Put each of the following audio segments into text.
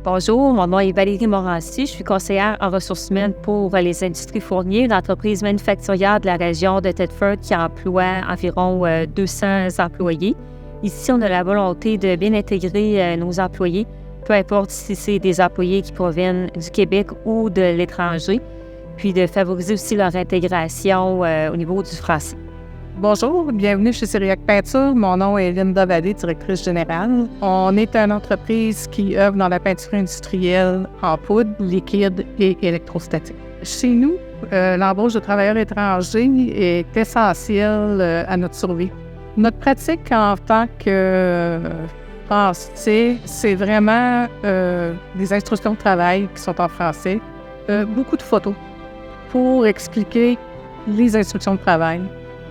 Bonjour, mon nom est Valérie Morancy. Je suis conseillère en ressources humaines pour les industries fournières, une entreprise manufacturière de la région de Thetford qui emploie environ 200 employés. Ici, on a la volonté de bien intégrer nos employés, peu importe si c'est des employés qui proviennent du Québec ou de l'étranger, puis de favoriser aussi leur intégration au niveau du français. Bonjour, bienvenue chez Cyriac Peinture. Mon nom est Linda Vallée, directrice générale. On est une entreprise qui œuvre dans la peinture industrielle en poudre, liquide et électrostatique. Chez nous, l'embauche de travailleurs étrangers est essentielle à notre survie. Notre pratique en tant que français, c'est vraiment des instructions de travail qui sont en français, beaucoup de photos pour expliquer les instructions de travail.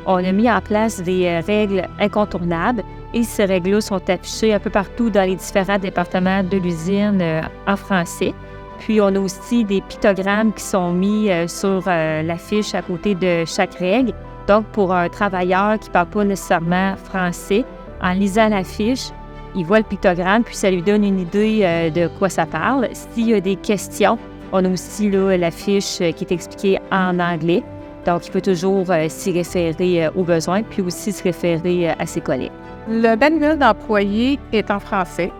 On a mis en place des règles incontournables et ces règles-là sont affichées un peu partout dans les différents départements de l'usine en français. Puis, on a aussi des pictogrammes qui sont mis sur l'affiche à côté de chaque règle. Donc, pour un travailleur qui ne parle pas nécessairement français, en lisant l'affiche, il voit le pictogramme, puis ça lui donne une idée de quoi ça parle. S'il y a des questions, on a aussi là, l'affiche qui est expliquée en anglais. Donc, il peut toujours s'y référer aux besoins, puis aussi se référer à ses collègues. Le manuel d'employé est en français.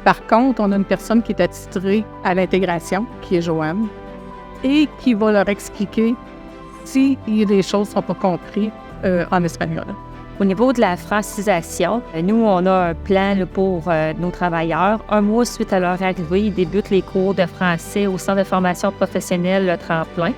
Par contre, on a une personne qui est attitrée à l'intégration, qui est Joanne, et qui va leur expliquer si les choses ne sont pas comprises en espagnol. Au niveau de la francisation, nous, on a un plan là, pour nos travailleurs. Un mois suite à leur arrivée, ils débutent les cours de français au Centre de formation professionnelle Le Tremplin.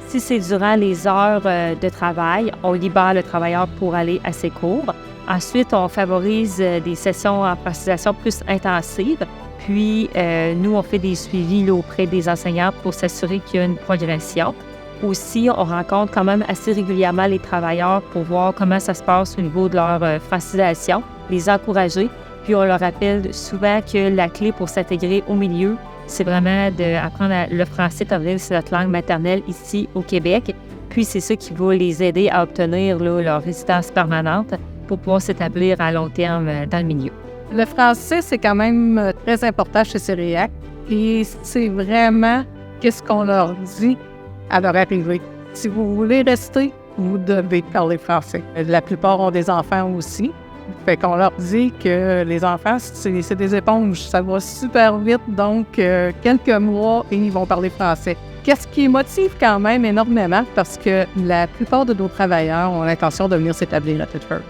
Si c'est durant les heures de travail, on libère le travailleur pour aller à ses cours. Ensuite, on favorise des sessions en francisation plus intensives. Puis, nous, on fait des suivis là, auprès des enseignants pour s'assurer qu'il y a une progression. Aussi, on rencontre quand même assez régulièrement les travailleurs pour voir comment ça se passe au niveau de leur francisation, les encourager. Puis, on leur rappelle souvent que la clé pour s'intégrer au milieu, c'est vraiment d'apprendre le français, étant donné que c'est notre langue maternelle ici au Québec. Puis, c'est ça qui va les aider à obtenir là, leur résidence permanente pour pouvoir s'établir à long terme dans le milieu. Le français, c'est quand même très important chez Cyriac et c'est vraiment qu'est-ce qu'on leur dit à leur arrivée. Si vous voulez rester, vous devez parler français. La plupart ont des enfants aussi. Fait qu'on leur dit que les enfants, c'est des éponges, ça va super vite, donc quelques mois et ils vont parler français. Qu'est-ce qui motive quand même énormément parce que la plupart de nos travailleurs ont l'intention de venir s'établir à Thetford.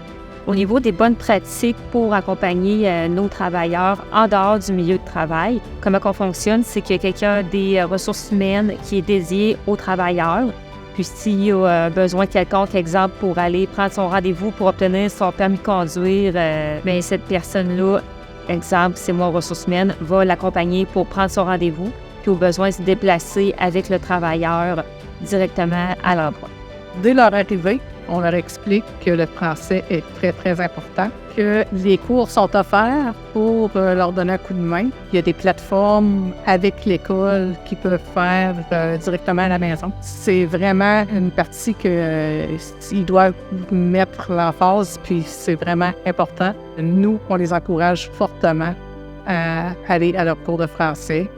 Au niveau des bonnes pratiques pour accompagner nos travailleurs en dehors du milieu de travail, comment on fonctionne, c'est qu'il y a quelqu'un des ressources humaines qui est dédié aux travailleurs. Puis s'il y a besoin quelconque, exemple, pour aller prendre son rendez-vous pour obtenir son permis de conduire, bien cette personne-là, exemple, c'est moi, ressources humaines, va l'accompagner pour prendre son rendez-vous, puis au besoin se déplacer avec le travailleur directement à l'endroit. Dès leur arrivée, on leur explique que le français est très, très important, que les cours sont offerts pour leur donner un coup de main. Il y a des plateformes avec l'école qu'ils peuvent faire directement à la maison. C'est vraiment une partie qu'ils doivent mettre l'emphase, puis c'est vraiment important. Nous, on les encourage fortement à aller à leur cours de français.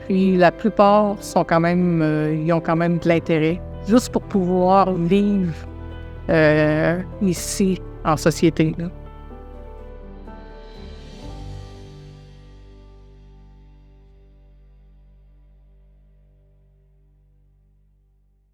Puis la plupart sont quand même, ils ont quand même de l'intérêt, juste pour pouvoir vivre ici en société, là.